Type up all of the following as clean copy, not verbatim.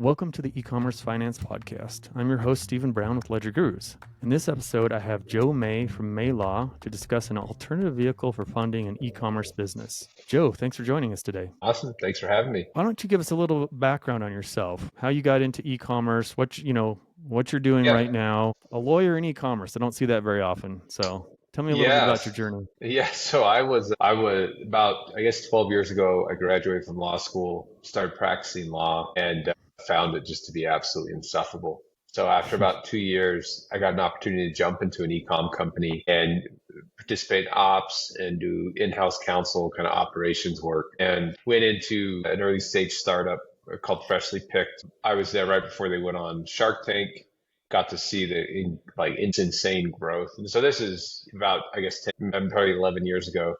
Welcome to the E-commerce Finance Podcast. I'm your host, Stephen Brown with LedgerGurus. In this episode, I have Joe May from May Law to discuss an alternative vehicle for funding an e-commerce business. Joe, thanks for joining us today. Awesome. Thanks for having me. Why don't you give us a little background on yourself, how you got into e-commerce, what you're doing right now. A lawyer in e-commerce, I don't see that very often. So tell me a little bit about your journey. Yeah. So I was about, 12 years ago, I graduated from law school, started practicing law, and found it just to be absolutely insufferable. So after about 2 years, I got an opportunity to jump into an e-com company and participate in ops and do in-house counsel kind of operations work, and went into an early stage startup called Freshly Picked. I was there right before they went on Shark Tank. Got to see it's insane growth. And so this is about, 10, probably 11 years ago.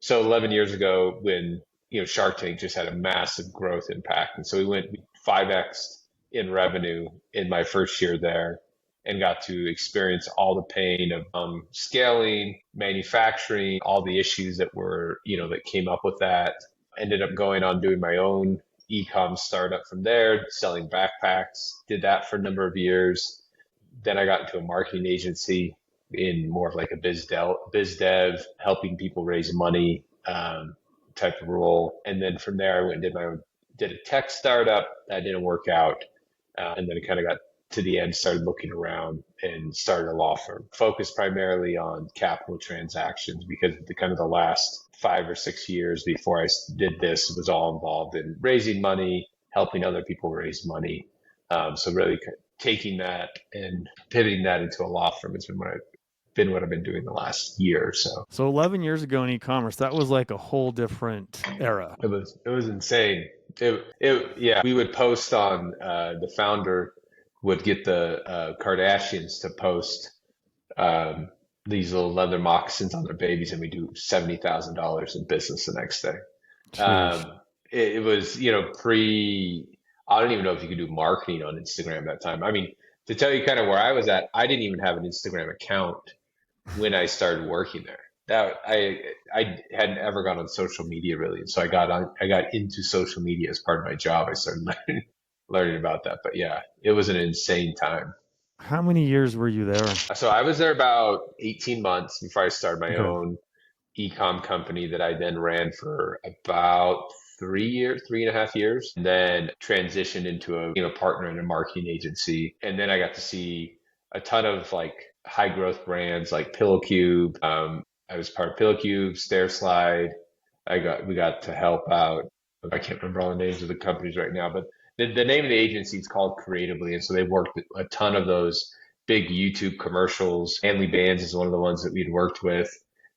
So 11 years ago when, Shark Tank just had a massive growth impact. And so we went 5x in revenue in my first year there and got to experience all the pain of scaling, manufacturing, all the issues that were, that came up with that. Ended up going on doing my own e-com startup from there, selling backpacks, did that for a number of years. Then I got into a marketing agency in more of like a biz dev, helping people raise money type of role. And then from there, I went and did a tech startup that didn't work out. And then it kind of got to the end, started looking around and started a law firm focused primarily on capital transactions, because the last 5 or 6 years before I did this was all involved in raising money, helping other people raise money. So really taking that and pivoting that into a law firm has been what I've been doing the last year or so. So 11 years ago in e-commerce, that was like a whole different era. It was insane. We would post on the founder would get the Kardashians to post these little leather moccasins on their babies, and we do $70,000 in business the next day. It was, I don't even know if you could do marketing on Instagram at that time. I mean, to tell you kind of where I was at, I didn't even have an Instagram account when I started working there. That I hadn't ever gone on social media really, and so I got into social media as part of my job. I started learning about that. But yeah, it was an insane time. How many years were you there? So I was there about 18 months before I started my own e-com company that I then ran for about 3.5 years, and then transitioned into a partner in a marketing agency. And then I got to see a ton of like high growth brands like PillowCube. I was part of PillowCube, StairSlide. We got to help out. I can't remember all the names of the companies right now, but the name of the agency is called Creatively. And so they've worked with a ton of those big YouTube commercials. Hanley Bands is one of the ones that we'd worked with.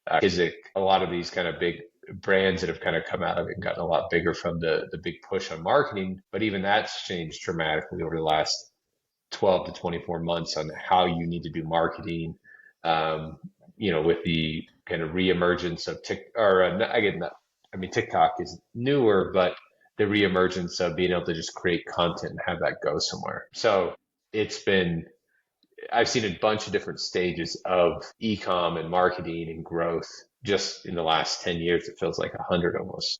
Kizik, a lot of these kind of big brands that have kind of come out of it and gotten a lot bigger from the big push on marketing. But even that's changed dramatically over the last 12 to 24 months on how you need to do marketing, with the kind of reemergence of TikTok is newer, but the reemergence of being able to just create content and have that go somewhere. So I've seen a bunch of different stages of e-com and marketing and growth just in the last 10 years. It feels like 100 almost.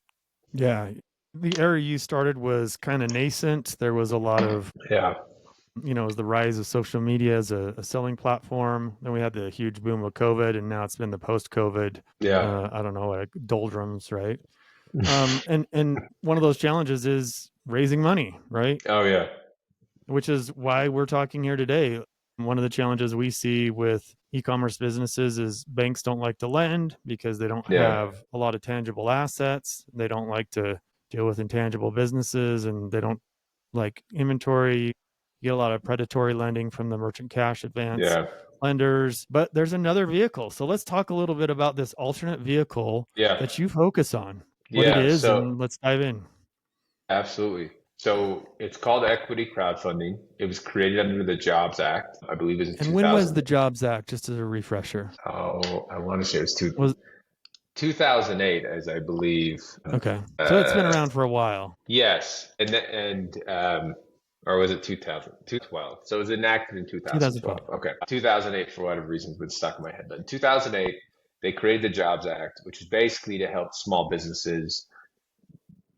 Yeah. The era you started was kind of nascent. There was a lot of, it was the rise of social media as a selling platform. Then we had the huge boom of COVID, and now it's been the post-COVID, doldrums, right? And one of those challenges is raising money, right? Oh, yeah. Which is why we're talking here today. One of the challenges we see with e-commerce businesses is banks don't like to lend because they don't have a lot of tangible assets. They don't like to deal with intangible businesses, and they don't like inventory. You get a lot of predatory lending from the merchant cash advance lenders. But there's another vehicle. So let's talk a little bit about this alternate vehicle that you focus on. What it is, and let's dive in. Absolutely. So it's called equity crowdfunding. It was created under the Jobs Act, I believe it was in 2000. And when was the Jobs Act, just as a refresher? Oh, I want to say it was 2008, as I believe. Okay. So it's been around for a while. Yes. Or was it 2000? 2012. So it was enacted in 2012. Okay. 2008, for whatever reasons, been stuck in my head. But in 2008, they created the Jobs Act, which is basically to help small businesses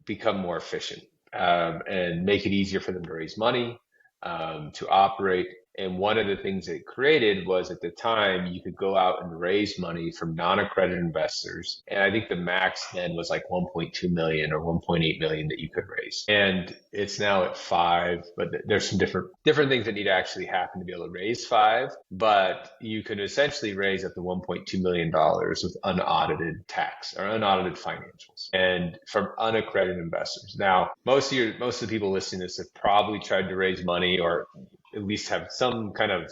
become more efficient. and make it easier for them to raise money, to operate. And one of the things it created was at the time you could go out and raise money from non-accredited investors. And I think the max then was like 1.2 million or 1.8 million that you could raise. And it's now at 5, but there's some different things that need to actually happen to be able to raise 5. But you can essentially raise up to $1.2 million with unaudited tax or unaudited financials and from unaccredited investors. Now, most of the people listening to this have probably tried to raise money or at least have some kind of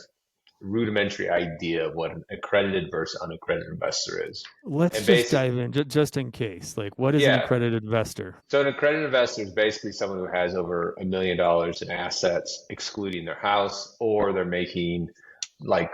rudimentary idea of what an accredited versus unaccredited investor is. Let's And just basically, dive in just in case. Like, what is an yeah. accredited investor? So an accredited investor is basically someone who has over $1 million in assets, excluding their house, or they're making like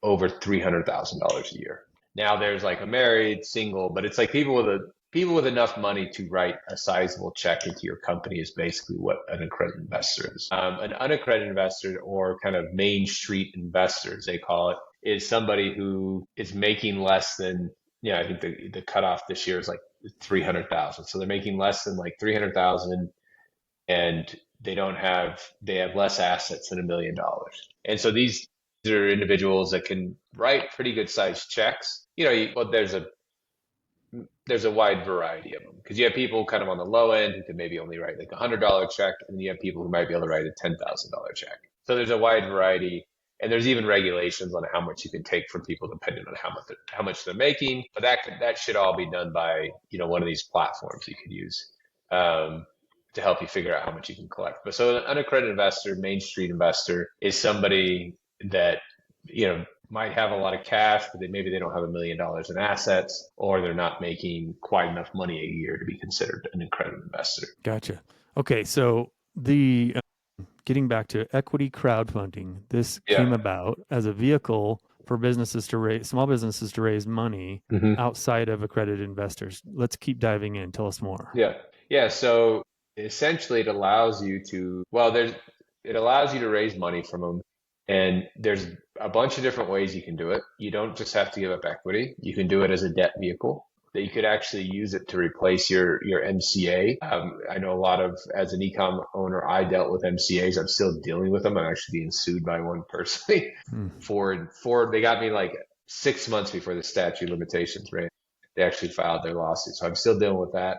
over $300,000 a year. Now there's like a married, single, but it's like people with enough money to write a sizable check into your company is basically what an accredited investor is. An unaccredited investor, or kind of main street investors, they call it, is somebody who is making less than, I think the cutoff this year is like 300,000. So they're making less than like 300,000, and they have less assets than $1 million. And so these are individuals that can write pretty good sized checks. Well, there's a wide variety of them, because you have people kind of on the low end who can maybe only write like $100 check, and then you have people who might be able to write a $10,000 check. So there's a wide variety, and there's even regulations on how much you can take from people depending on how much they're making. But that should all be done by one of these platforms you could use to help you figure out how much you can collect. But so an unaccredited investor, Main Street investor, is somebody that might have a lot of cash, but maybe they don't have $1 million in assets, or they're not making quite enough money a year to be considered an accredited investor. Gotcha. Okay, so the getting back to equity crowdfunding, this came about as a vehicle for small businesses to raise money outside of accredited investors. Let's keep diving in. Tell us more. Yeah. So essentially, it allows you to raise money from them. And there's a bunch of different ways you can do it. You don't just have to give up equity. You can do it as a debt vehicle, that you could actually use it to replace your MCA. I know as an e-com owner, I dealt with MCAs. I'm still dealing with them. I'm actually being sued by one personally they got me like 6 months before the statute of limitations, right? They actually filed their lawsuit. So I'm still dealing with that.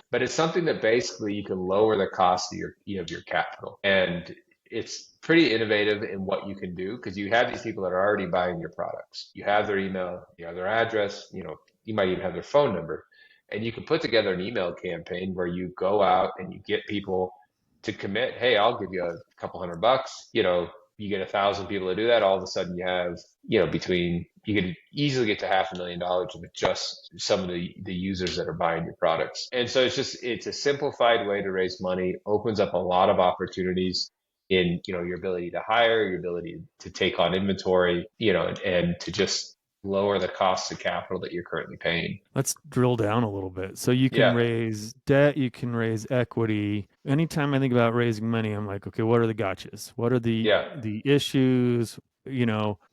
But it's something that basically you can lower the cost of your capital. And it's pretty innovative in what you can do, because you have these people that are already buying your products. You have their email, you have their address, you might even have their phone number, and you can put together an email campaign where you go out and you get people to commit. Hey, I'll give you a couple $100. You get 1,000 people to do that. All of a sudden you have, you could easily get to $500,000 with just some of the users that are buying your products. And so it's a simplified way to raise money, opens up a lot of opportunities in your ability to hire, your ability to take on inventory, and to just lower the cost of capital that you're currently paying. Let's drill down a little bit. So you can raise debt, you can raise equity. Anytime I think about raising money, I'm like, okay, what are the gotchas? What are the issues?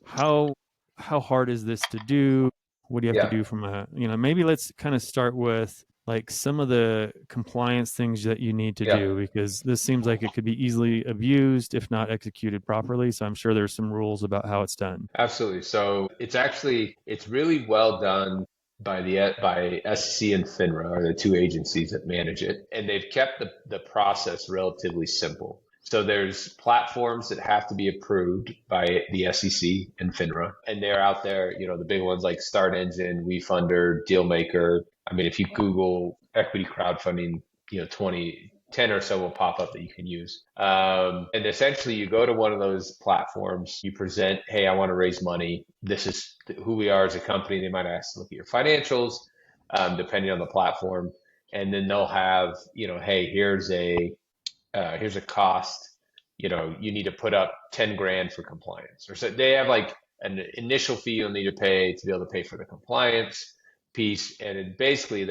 How hard is this to do? What do you have to do from maybe let's kind of start with like some of the compliance things that you need to do, because this seems like it could be easily abused if not executed properly. So I'm sure there's some rules about how it's done. Absolutely. So it's really well done by SEC and FINRA, are the two agencies that manage it, and they've kept the process relatively simple. So there's platforms that have to be approved by the SEC and FINRA, and they're out there, the big ones like Start Engine, WeFunder, Dealmaker. I mean, if you Google equity crowdfunding, 10 or so will pop up that you can use. And essentially you go to one of those platforms, you present, hey, I want to raise money. This is who we are as a company. They might ask to look at your financials, depending on the platform. And then they'll have, hey, here's a cost, you need to put up 10 grand for compliance. Or so they have like an initial fee you'll need to pay to be able to pay for the compliance piece. And basically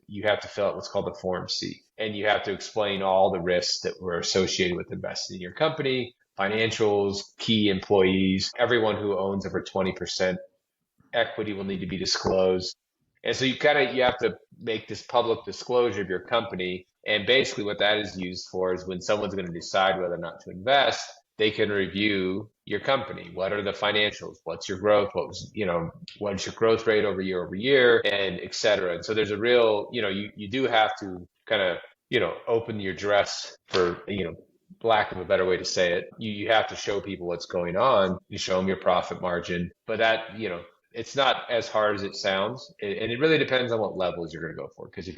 you have to fill out what's called the Form C. And you have to explain all the risks that were associated with investing in your company, financials, key employees, everyone who owns over 20% equity will need to be disclosed. And so you have to make this public disclosure of your company. And basically what that is used for is when someone's going to decide whether or not to invest, they can review your company. What are the financials? What's your growth? What's your growth rate over year, and et cetera. And so there's a real, you do have to kind of, open your dress for, lack of a better way to say it. You have to show people what's going on. You show them your profit margin, but that, it's not as hard as it sounds. And it really depends on what levels you're going to go for. Because if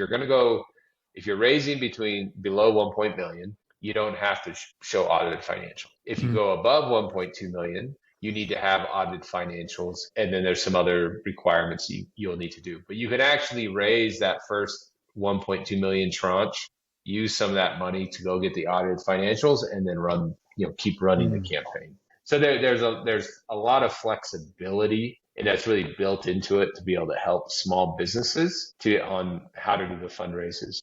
you're raising below 1 million, you don't have to show audited financials. If you go above 1.2 million, you need to have audited financials. And then there's some other requirements you'll need to do. But you can actually raise that first 1.2 million tranche, use some of that money to go get the audited financials, and then keep running the campaign. So there's a lot of flexibility, and that's really built into it to be able to help small businesses on how to do the fundraisers.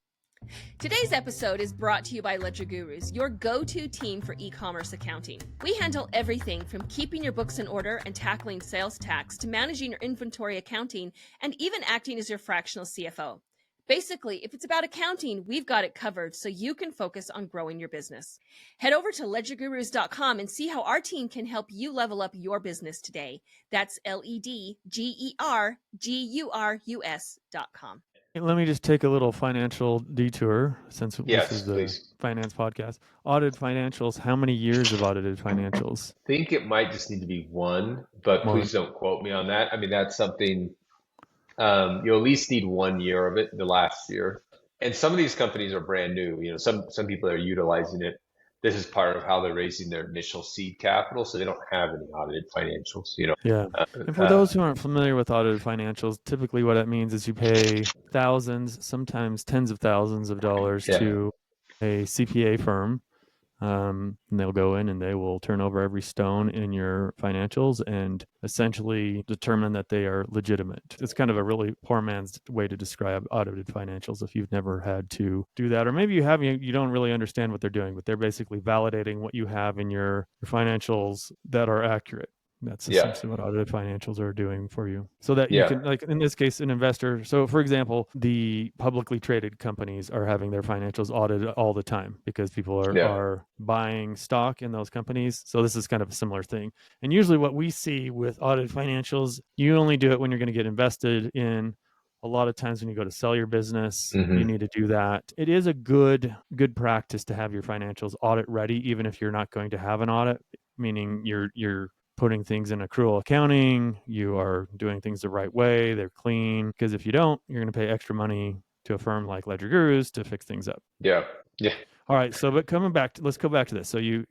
Today's episode is brought to you by LedgerGurus, your go-to team for e-commerce accounting. We handle everything from keeping your books in order and tackling sales tax to managing your inventory accounting and even acting as your fractional CFO. Basically, if it's about accounting, we've got it covered so you can focus on growing your business. Head over to LedgerGurus.com and see how our team can help you level up your business today. That's LedgerGurus.com. Let me just take a little financial detour since this is the finance podcast. Audited financials, how many years of audited financials? I think it might just need to be one, but please don't quote me on that. I mean, that's something you'll at least need 1 year of it, the last year. And some of these companies are brand new. Some people are utilizing it. This is part of how they're raising their initial seed capital, so they don't have any audited financials. Yeah. And for those who aren't familiar with audited financials, typically what that means is you pay thousands, sometimes tens of thousands of dollars to a CPA firm. And they'll go in and they will turn over every stone in your financials and essentially determine that they are legitimate. It's kind of a really poor man's way to describe audited financials if you've never had to do that, or maybe you have, you don't really understand what they're doing, but they're basically validating what you have in your financials that are accurate. That's essentially what audited financials are doing for you. So that you can, like in this case, an investor. So for example, the publicly traded companies are having their financials audited all the time because people are buying stock in those companies. So this is kind of a similar thing. And usually what we see with audited financials, you only do it when you're going to get invested in. A lot of times when you go to sell your business, you need to do that. It is a good practice to have your financials audit ready, even if you're not going to have an audit, meaning you're putting things in accrual accounting, you are doing things the right way, they're clean. Because if you don't, you're going to pay extra money to a firm like LedgerGurus to fix things up. Yeah. All right. So, but let's go back to this. So you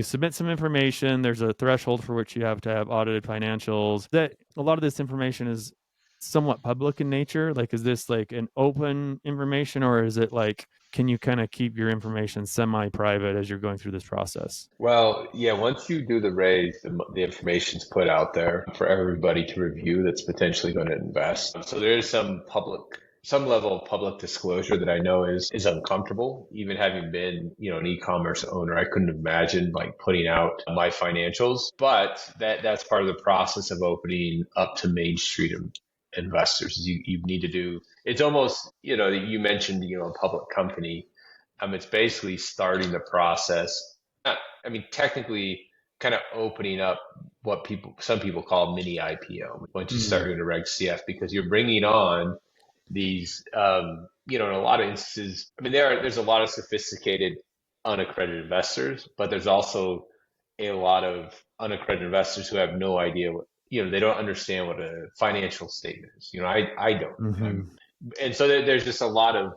submit some information. There's a threshold for which you have to have audited financials. That a lot of this information is somewhat public in nature. Like, is this like an open information, or is it like, can you kind of keep your information semi-private as you're going through this process? Well, once you do the raise, the information's put out there for everybody to review that's potentially going to invest. So there is some level of public disclosure that I know is uncomfortable. Even having been, an e-commerce owner, I couldn't imagine like putting out my financials, but that's part of the process of opening up to Main Street investors. You need to do, it's almost, you mentioned, a public company. It's basically starting the process. Technically kind of opening up what some people call mini IPO once you start doing a Reg CF, because you're bringing on these, in a lot of instances, there's a lot of sophisticated unaccredited investors, but there's also a lot of unaccredited investors who have no idea what, they don't understand what a financial statement is. I don't. And so there's just a lot of,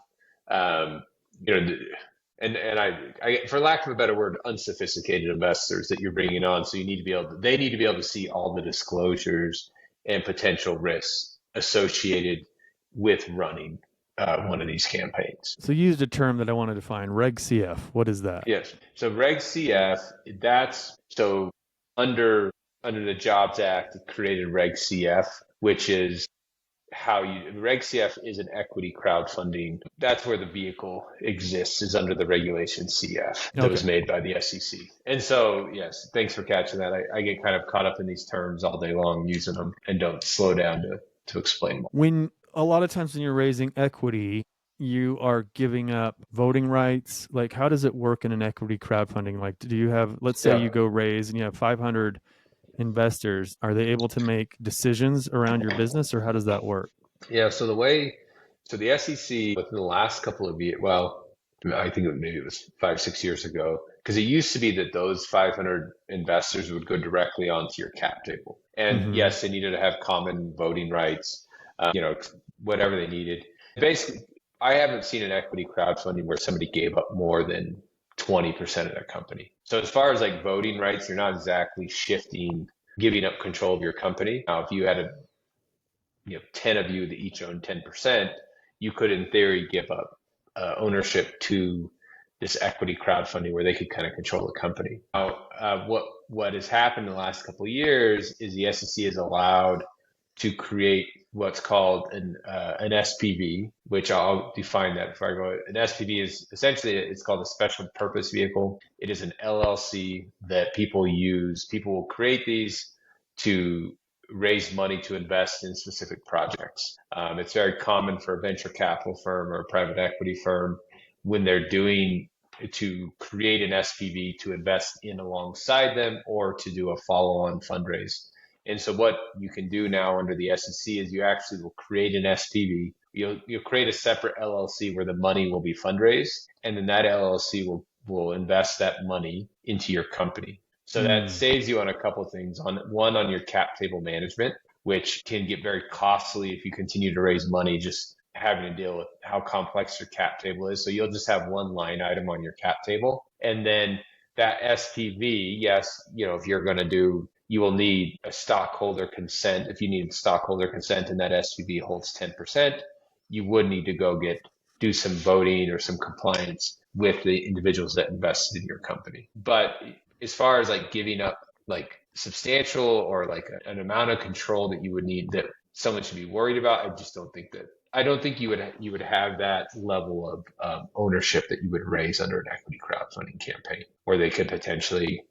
and I, for lack of a better word, unsophisticated investors that you're bringing on. So they need to be able to see all the disclosures and potential risks associated with running one of these campaigns. So you used a term that I want to define, Reg CF. What is that? Yes. So Reg CF, under the Jobs Act, it created Reg CF, which is Reg CF is an equity crowdfunding. That's where the vehicle exists, is under the regulation CF that was made by the SEC. And so, yes, thanks for catching that. I get kind of caught up in these terms all day long using them and don't slow down to explain more. When a lot of times when you're raising equity, you are giving up voting rights. Like, how does it work in an equity crowdfunding? Like, do you have, let's say you go raise and you have 500 investors, are they able to make decisions around your business, or how does that work? Yeah, so the SEC within the last couple of years, well, I think maybe it was 5, 6 years ago, because it used to be that those 500 investors would go directly onto your cap table. And yes, they needed to have common voting rights, whatever they needed. Basically, I haven't seen an equity crowdfunding where somebody gave up more than 20% of their company. So as far as like voting rights, you're not exactly giving up control of your company. Now, if you had 10 of you that each own 10%, you could in theory give up ownership to this equity crowdfunding where they could kind of control the company. Now, what has happened in the last couple of years is the SEC is allowed to create what's called an SPV, which I'll define that before I go. An SPV is essentially, it's called a special purpose vehicle. It is an LLC that people use. People will create these to raise money to invest in specific projects. It's very common for a venture capital firm or a private equity firm when they're doing to create an SPV to invest in alongside them or to do a follow-on fundraise. And so what you can do now under the SEC is you actually will create an SPV. You'll create a separate LLC where the money will be fundraised, and then that LLC will invest that money into your company. So that saves you on a couple of things. On your cap table management, which can get very costly if you continue to raise money, just having to deal with how complex your cap table is. So you'll just have one line item on your cap table. And then that SPV, yes, if you're going to you will need a stockholder consent. If you need stockholder consent and that SPV holds 10%, you would need to do some voting or some compliance with the individuals that invested in your company. But as far as like giving up like substantial or like an amount of control that you would need that someone should be worried about, I don't think you would have that level of ownership that you would raise under an equity crowdfunding campaign, where they could potentially,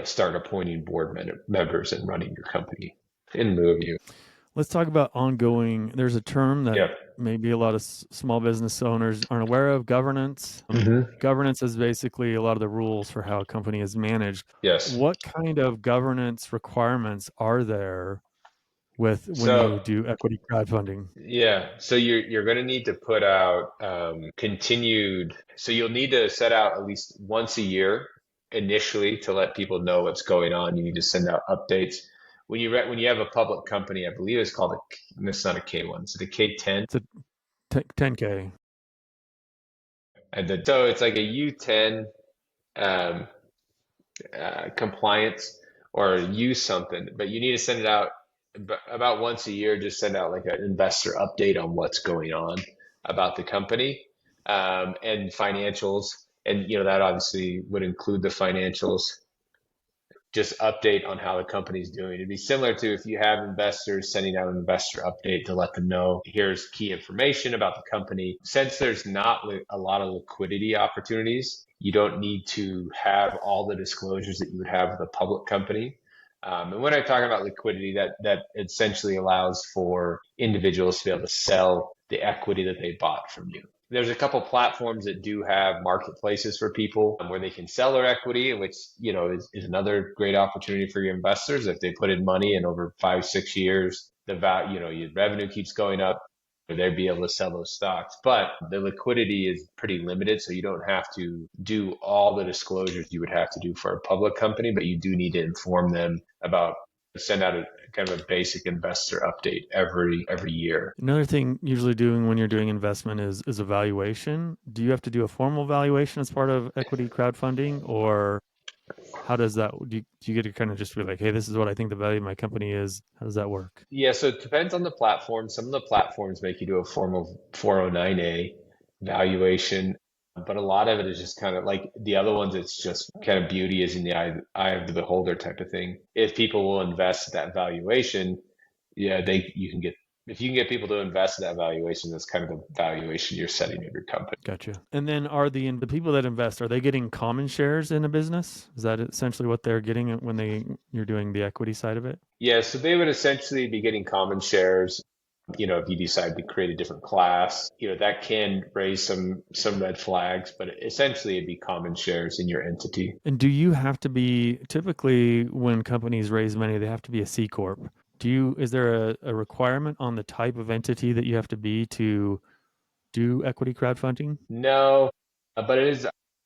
start appointing board members and running your company in lieu of you. Let's talk about ongoing. There's a term that maybe a lot of small business owners aren't aware of: governance. Governance is basically a lot of the rules for how a company is managed. Yes. What kind of governance requirements are there when you do equity crowdfunding? Yeah, so you're going to need to put out so you'll need to set out at least once a year initially to let people know what's going on. You need to send out updates. When you have a public company, I believe it's called it's not a K1, it's a K10. It's a 10K. And so it's like a U10 compliance or use something, but you need to send it out about once a year. Just send out like an investor update on what's going on about the company and financials. And, that obviously would include the financials. Just update on how the company's doing. It'd be similar to if you have investors sending out an investor update to let them know, here's key information about the company. Since there's not a lot of liquidity opportunities, you don't need to have all the disclosures that you would have with a public company. And when I talk about liquidity, that essentially allows for individuals to be able to sell the equity that they bought from you. There's a couple platforms that do have marketplaces for people where they can sell their equity, which, is another great opportunity for your investors. If they put in money and over 5-6 years, the value, your revenue keeps going up, they'd be able to sell those stocks. But the liquidity is pretty limited, so you don't have to do all the disclosures you would have to do for a public company, but you do need to inform them send out a kind of a basic investor update every year. Another thing usually doing when you're doing investment is a valuation. Do you have to do a formal valuation as part of equity crowdfunding, or how does that, do you get to kind of just be like, hey, this is what I think the value of my company is? How does that work? Yeah, so it depends on the platform. Some of the platforms make you do a formal 409A valuation, but a lot of it is just kind of like the other ones. It's just kind of beauty is in the eye of the beholder type of thing. If people will invest at that valuation, you can get if you can get people to invest in that valuation, that's kind of the valuation you're setting of your company. Gotcha. And then are the people that invest, are they getting common shares in a business? Is that essentially what they're getting when you're doing the equity side of it? Yeah, so they would essentially be getting common shares. If you decide to create a different class, that can raise some red flags, but essentially it'd be common shares in your entity. And do you have to be, typically when companies raise money, they have to be a C Corp. Is there a requirement on the type of entity that you have to be to do equity crowdfunding? No, but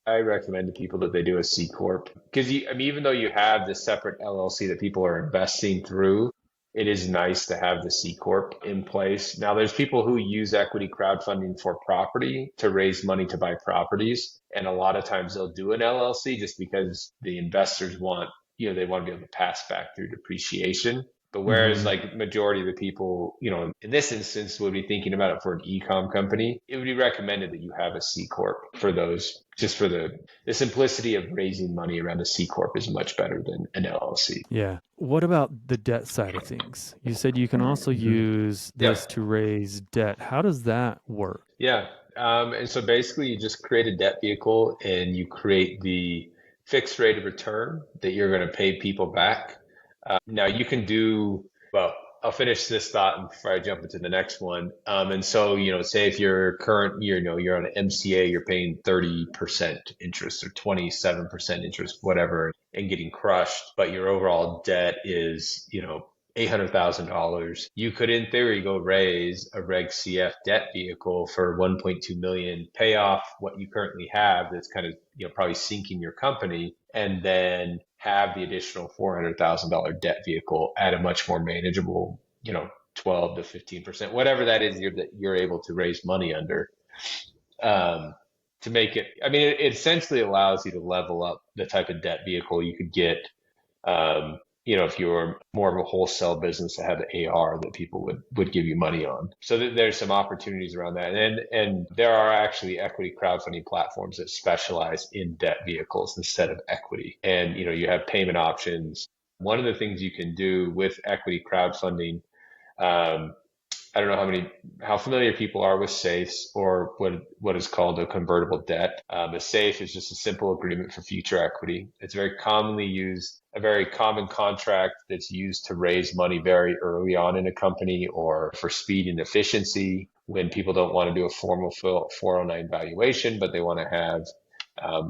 I recommend to people that they do a C Corp because even though you have this separate LLC that people are investing through, it is nice to have the C Corp in place. Now, there's people who use equity crowdfunding for property to raise money to buy properties. And a lot of times they'll do an LLC just because the investors they want to be able to pass back through depreciation. But whereas like majority of the people, in this instance would be thinking about it for an e-com company, it would be recommended that you have a C Corp for those, just for the simplicity of raising money around a C Corp is much better than an LLC. Yeah. What about the debt side of things? You said you can also use this to raise debt. How does that work? Yeah. And so basically you just create a debt vehicle and you create the fixed rate of return that you're going to pay people back. Now you can I'll finish this thought before I jump into the next one. And so, say if you're you're on an MCA, you're paying 30% interest or 27% interest, whatever, and getting crushed, but your overall debt is, $800,000. You could, in theory, go raise a Reg CF debt vehicle for 1.2 million, pay off what you currently have that's kind of, probably sinking your company, and then have the additional $400,000 debt vehicle at a much more manageable, 12 to 15%, whatever that is that you're able to raise money under. To make it, it essentially allows you to level up the type of debt vehicle you could get. If you were more of a wholesale business that had AR that people would give you money on. So there's some opportunities around that. And there are actually equity crowdfunding platforms that specialize in debt vehicles instead of equity. And, you have payment options. One of the things you can do with equity crowdfunding, I don't know how familiar people are with safes or what is called a convertible debt. A safe is just a simple agreement for future equity. It's very commonly used, a very common contract that's used to raise money very early on in a company or for speed and efficiency when people don't want to do a formal 409 valuation, but they want to have,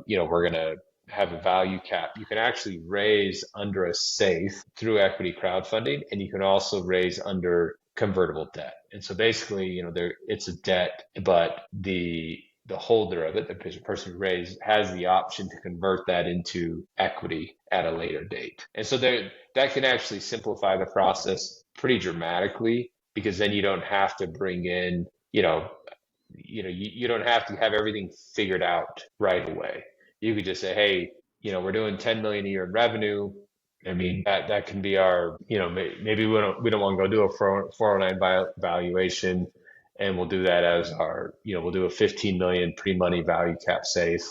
we're going to have a value cap. You can actually raise under a safe through equity crowdfunding, and you can also raise under convertible debt. And so basically, it's a debt, but the holder of it, the person who raised, has the option to convert that into equity at a later date. And so that can actually simplify the process pretty dramatically, because then you don't have to bring in, you don't have to have everything figured out right away. You could just say, hey, we're doing 10 million a year in revenue. That can be our, maybe we don't want to go do a 409 valuation, and we'll do that as our, we'll do a 15 million pre-money value cap safe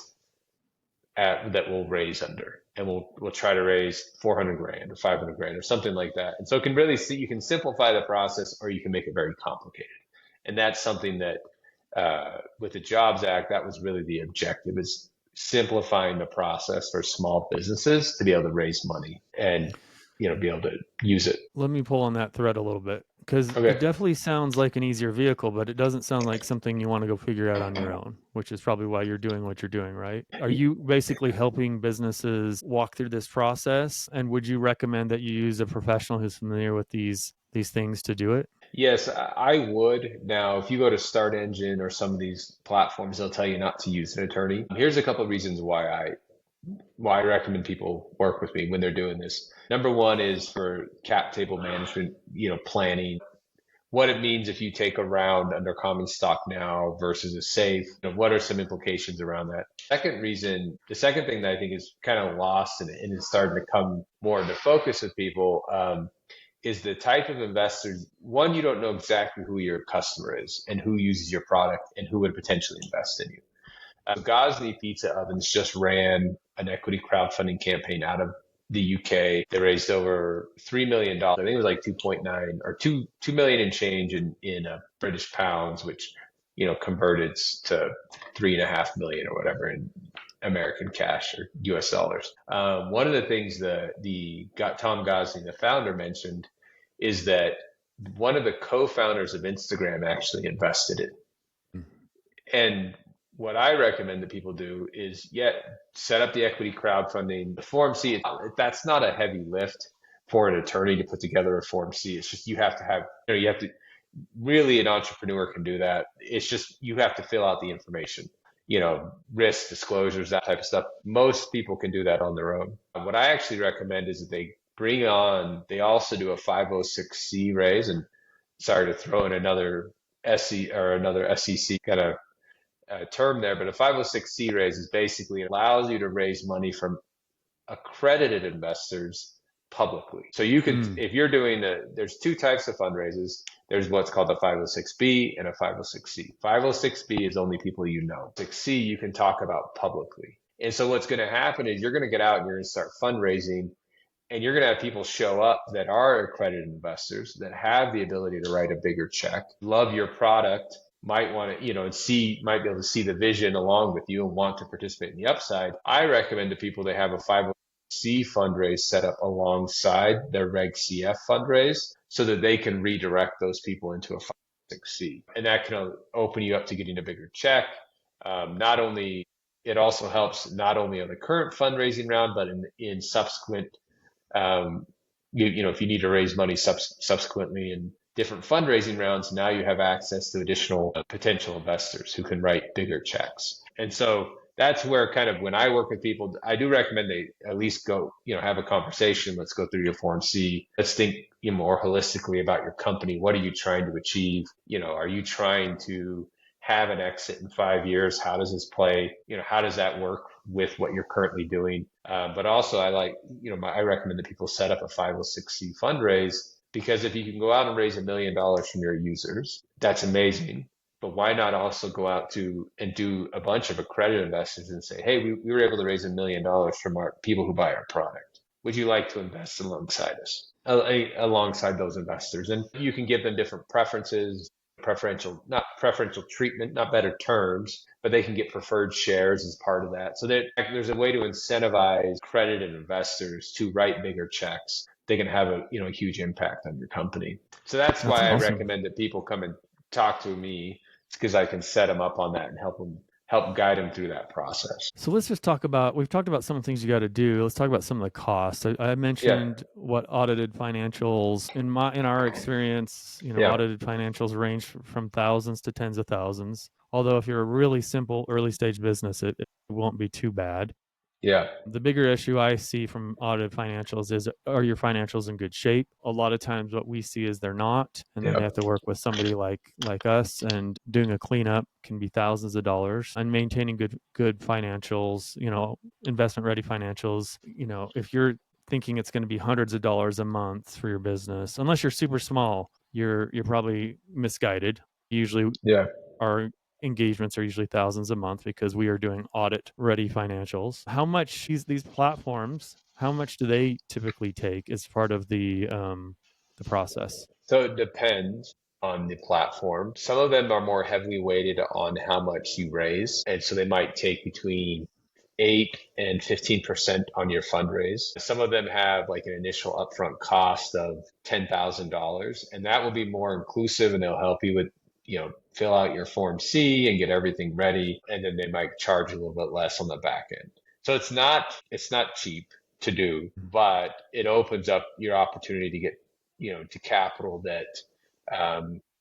that we'll raise under, and we'll try to raise 400 grand or 500 grand or something like that. And so it can really you can simplify the process, or you can make it very complicated. And that's something that with the Jobs Act, that was really the objective, is simplifying the process for small businesses to be able to raise money and, be able to use it. Let me pull on that thread a little bit, because it definitely sounds like an easier vehicle, but it doesn't sound like something you want to go figure out on your own, which is probably why you're doing what you're doing, right? Are you basically helping businesses walk through this process? And would you recommend that you use a professional who's familiar with these things to do it? Yes, I would. Now, if you go to Start Engine or some of these platforms, they'll tell you not to use an attorney. Here's a couple of reasons why I recommend people work with me when they're doing this. Number one is for cap table management, planning, what it means if you take a round under common stock now versus a safe. What are some implications around that? The second thing that I think is kind of lost and is starting to come more into focus with people, is the type of investors. One, you don't know exactly who your customer is and who uses your product and who would potentially invest in you. Gosney Pizza Ovens just ran an equity crowdfunding campaign out of the UK. They raised over $3 million. I think it was like 2.9 or 2 million and change in British pounds, which, converted to 3.5 million or whatever in American cash or US dollars. One of the things Tom Gosling, the founder, mentioned is that one of the co-founders of Instagram actually invested it. And what I recommend that people do is, set up the equity crowdfunding. The Form C, that's not a heavy lift for an attorney to put together a Form C. It's just you have to really, an entrepreneur can do that. It's just you have to fill out the information, risk disclosures, that type of stuff. Most people can do that on their own. What I actually recommend is that they also do a 506c raise. And sorry to throw in another SEC kind of term there, but a 506c raise is basically allows you to raise money from accredited investors publicly. So you can, if you're doing there's two types of fundraisers. There's what's called a 506b and a 506c. 506b is only people you know. 6c you can talk about publicly. And so what's going to happen is you're going to get out and you're going to start fundraising, and you're going to have people show up that are accredited investors that have the ability to write a bigger check, love your product, might want to, might be able to see the vision along with you and want to participate in the upside. I recommend to people they have a 506c fundraise set up alongside their Reg CF fundraise so that they can redirect those people into a 506c. And that can open you up to getting a bigger check. It also helps not only on the current fundraising round, but in subsequent, if you need to raise money subsequently in different fundraising rounds, now you have access to additional potential investors who can write bigger checks. And so that's where kind of when I work with people, I do recommend they at least go, have a conversation. Let's go through your Form C. Let's think more holistically about your company. What are you trying to achieve? Are you trying to have an exit in 5 years? How does this play? How does that work with what you're currently doing? But also I recommend that people set up a 506c fundraise, because if you can go out and raise $1 million from your users, that's amazing. But why not also go out and do a bunch of accredited investors and say, hey, we were able to raise $1 million from our people who buy our product. Would you like to invest alongside us, alongside those investors? And you can give them different preferences, not preferential treatment, not better terms, but they can get preferred shares as part of that. So there's a way to incentivize accredited investors to write bigger checks. They can have a huge impact on your company. So that's why awesome. I recommend that people come and talk to me. It's because I can set them up on that and help guide them through that process. So let's just we've talked about some of the things you got to do. Let's talk about some of the costs. I mentioned what audited financials, in our experience, audited financials range from thousands to tens of thousands. Although if you're a really simple early stage business, it won't be too bad. Yeah. The bigger issue I see from audited financials is, are your financials in good shape? A lot of times what we see is they're not, and then they have to work with somebody like us, and doing a cleanup can be thousands of dollars, and maintaining good financials, investment ready financials. If you're thinking it's going to be hundreds of dollars a month for your business, unless you're super small, you're probably misguided. Usually our engagements are usually thousands a month because we are doing audit ready financials. How much these platforms, how much do they typically take as part of the process? So it depends on the platform. Some of them are more heavily weighted on how much you raise. And so they might take between 8 and 15% on your fundraise. Some of them have like an initial upfront cost of $10,000, and that will be more inclusive, and they'll help you with fill out your Form C and get everything ready, and then they might charge a little bit less on the back end. So it's not cheap to do, but it opens up your opportunity to get to capital that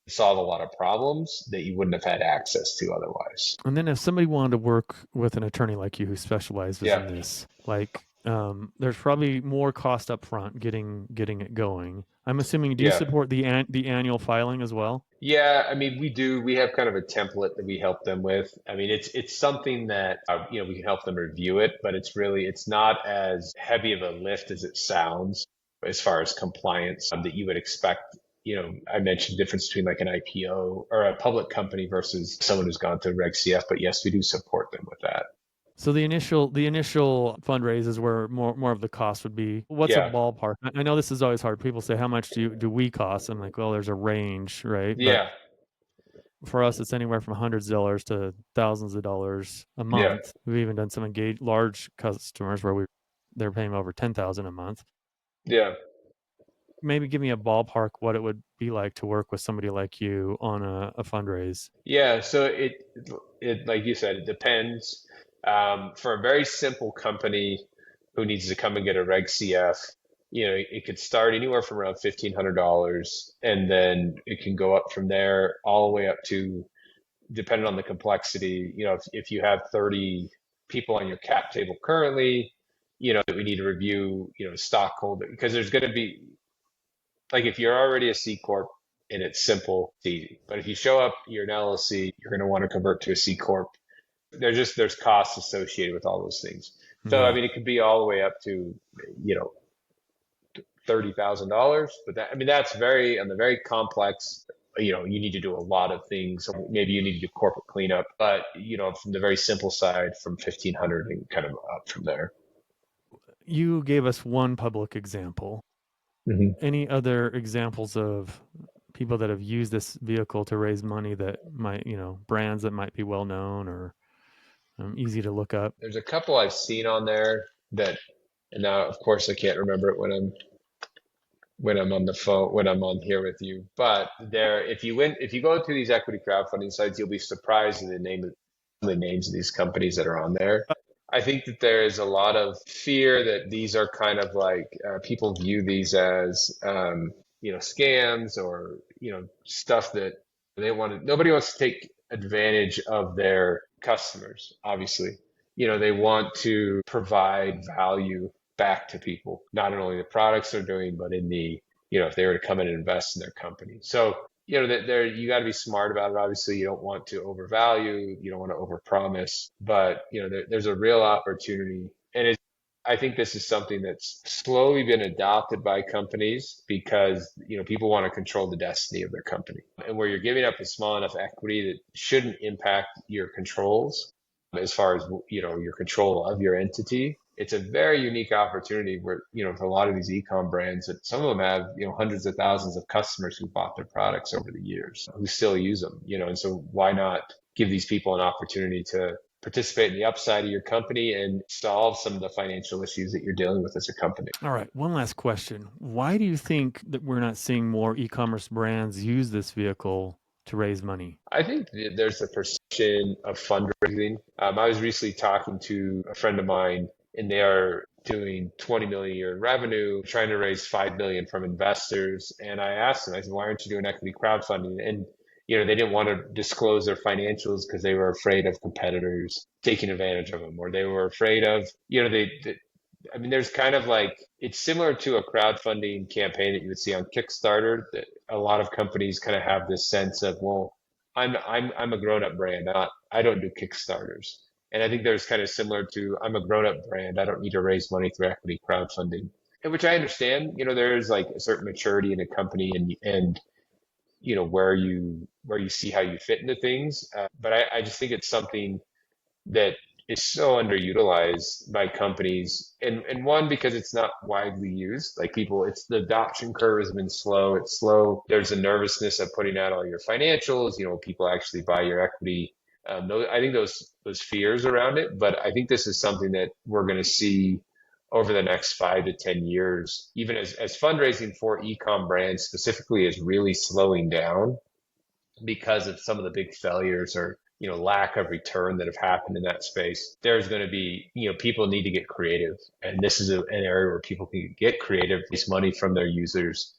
solve a lot of problems that you wouldn't have had access to otherwise. And then if somebody wanted to work with an attorney like you who specializes in this, there's probably more cost up front getting it going. I'm assuming, do you support the annual filing as well? Yeah, I mean, we do. We have kind of a template that we help them with. I mean, it's something that, we can help them review it, but it's not as heavy of a lift as it sounds as far as compliance that you would expect. I mentioned the difference between like an IPO or a public company versus someone who's gone to Reg CF, but yes, we do support them with that. So the initial fundraise is where more of the cost would be. What's a Yeah. ballpark? I know this is always hard. People say, how much do we cost? I'm like, well, there's a range, right? But Yeah. for us, it's anywhere from hundreds of dollars to thousands of dollars a Yeah. month. We've even done some large customers where they're paying over $10,000 a month. Yeah. Maybe give me a ballpark what it would be like to work with somebody like you on a fundraise. Yeah. So it like you said, it depends. For a very simple company who needs to come and get a Reg CF, it could start anywhere from around $1,500, and then it can go up from there all the way up to, depending on the complexity. If you have 30 people on your cap table currently, that we need to review, stockholder, because there's going to be, like, if you're already a C corp and it's simple, it's easy. But if you show up, you're an LLC, you're going to want to convert to a C corp. There's costs associated with all those things. So Yeah. I mean, it could be all the way up to, $30,000. But that's on the very complex. You need to do a lot of things. So maybe you need to do corporate cleanup, but from the very simple side, from 1,500 and kind of up from there. You gave us one public example. Mm-hmm. Any other examples of people that have used this vehicle to raise money that might, brands that might be well known or easy to look up? There's a couple I've seen on there and now of course I can't remember it when I'm on the phone, when I'm on here with you. But if you go to these equity crowdfunding sites, you'll be surprised at the names of these companies that are on there. I think that there is a lot of fear that these are kind of like, people view these as, scams, or, stuff that nobody wants to take advantage of their customers, obviously. They want to provide value back to people, not only the products they're doing, but in if they were to come in and invest in their company. So, you got to be smart about it. Obviously, you don't want to overvalue, you don't want to overpromise, but there's a real opportunity. And I think this is something that's slowly been adopted by companies because, people want to control the destiny of their company. And where you're giving up a small enough equity that shouldn't impact your controls as far as, your control of your entity, it's a very unique opportunity where, for a lot of these e-com brands, that some of them have, hundreds of thousands of customers who bought their products over the years, who still use them, and so why not give these people an opportunity to participate in the upside of your company and solve some of the financial issues that you're dealing with as a company. All right. One last question. Why do you think that we're not seeing more e-commerce brands use this vehicle to raise money? I think there's a perception of fundraising. I was recently talking to a friend of mine, and they are doing 20 million a year in revenue, trying to raise 5 million from investors. And I asked them, I said, why aren't you doing equity crowdfunding? And they didn't want to disclose their financials because they were afraid of competitors taking advantage of them, or they were afraid of, there's kind of like, it's similar to a crowdfunding campaign that you would see on Kickstarter, that a lot of companies kind of have this sense of, well, I'm a grown-up brand. I don't do Kickstarters. And I think there's kind of similar to, I'm a grown-up brand, I don't need to raise money through equity crowdfunding. And which I understand, there's like a certain maturity in a company and where you see how you fit into things. But I just think it's something that is so underutilized by companies, and one, because it's not widely used. Like, the adoption curve has been slow. It's slow. There's a nervousness of putting out all your financials. People actually buy your equity. I think those fears around it, but I think this is something that we're going to see over the next 5 to 10 years, even as fundraising for e-com brands specifically is really slowing down because of some of the big failures or lack of return that have happened in that space. There's going to be, people need to get creative. And this is an area where people can get creative, raise money from their users,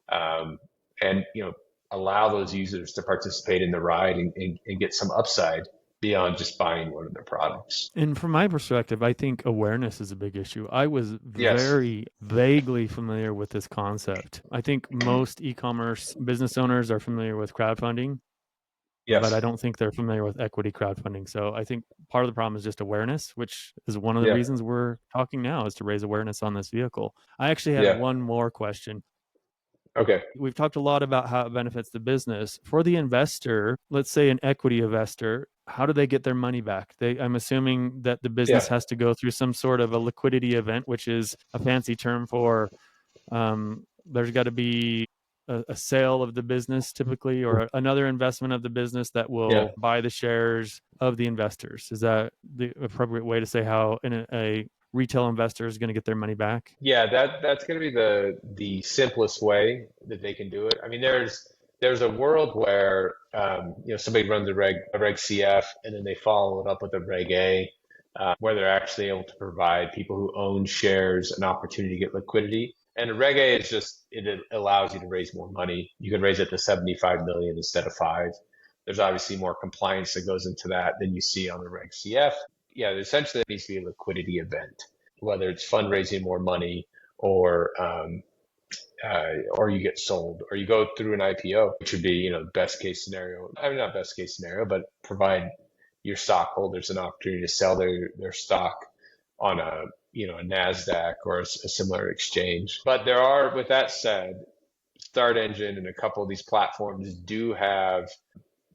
and, allow those users to participate in the ride and get some upside beyond just buying one of their products. And from my perspective, I think awareness is a big issue. I was Yes. very vaguely familiar with this concept. I think most e-commerce business owners are familiar with crowdfunding. Yes. But I don't think they're familiar with equity crowdfunding. So I think part of the problem is just awareness, which is one of the reasons we're talking now, is to raise awareness on this vehicle. I actually have one more question. Okay. We've talked a lot about how it benefits the business. For the investor, let's say an equity investor, how do they get their money back? I'm assuming that the business Yeah. has to go through some sort of a liquidity event, which is a fancy term for there's got to be a sale of the business typically, or another investment of the business that will buy the shares of the investors. Is that the appropriate way to say how a retail investor is going to get their money back? Yeah, that's going to be the simplest way that they can do it. I mean, there's a world where somebody runs a Reg CF and then they follow it up with a Reg A, where they're actually able to provide people who own shares an opportunity to get liquidity. And a Reg A is just, it allows you to raise more money. You can raise it to 75 million instead of 5. There's obviously more compliance that goes into that than you see on the Reg CF. Yeah, essentially it needs to be a liquidity event, whether it's fundraising more money or you get sold or you go through an IPO, which would be, best case scenario. I mean, not best case scenario, but provide your stockholders an opportunity to sell their stock on a NASDAQ or a similar exchange. But there are, with that said, Start Engine and a couple of these platforms do have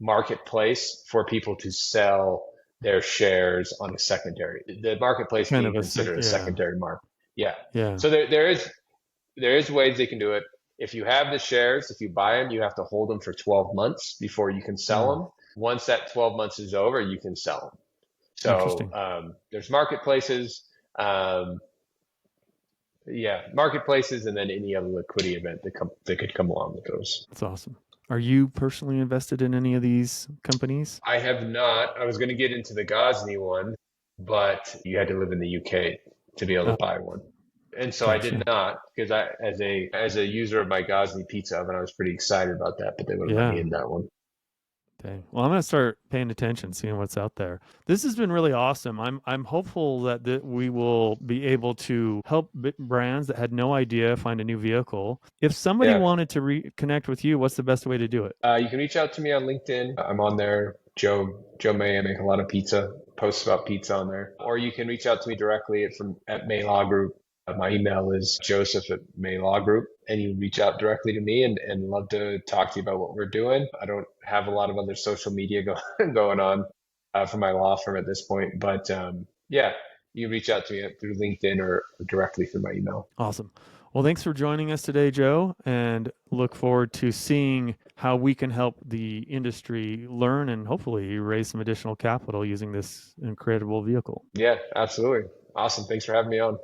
marketplace for people to sell their shares on a secondary. The marketplace Kind being of a considered a secondary market. Yeah. Yeah. So there is ways they can do it. If you have the shares, if you buy them, you have to hold them for 12 months before you can sell them. Once that 12 months is over, you can sell them. So there's marketplaces. Marketplaces, and then any other liquidity event that could come along with those. That's awesome. Are you personally invested in any of these companies? I have not. I was going to get into the Gosney one, but you had to live in the UK to be able to buy one. And so I did not, because as a user of my Gosney pizza oven, I was pretty excited about that, but they wouldn't let me in that one. Okay. Well, I'm going to start paying attention, seeing what's out there. This has been really awesome. I'm hopeful that we will be able to help brands that had no idea find a new vehicle. If somebody wanted to reconnect with you, what's the best way to do it? You can reach out to me on LinkedIn. I'm on there. Joe May. I make a lot of posts about pizza on there. Or you can reach out to me directly at May Law Group. My email is Joseph@May Law Group, and you reach out directly to me and love to talk to you about what we're doing. I don't have a lot of other social media going on for my law firm at this point, but you reach out to me through LinkedIn or directly through my email. Awesome. Well, thanks for joining us today, Joe, and look forward to seeing how we can help the industry learn and hopefully raise some additional capital using this incredible vehicle. Yeah, absolutely. Awesome. Thanks for having me on.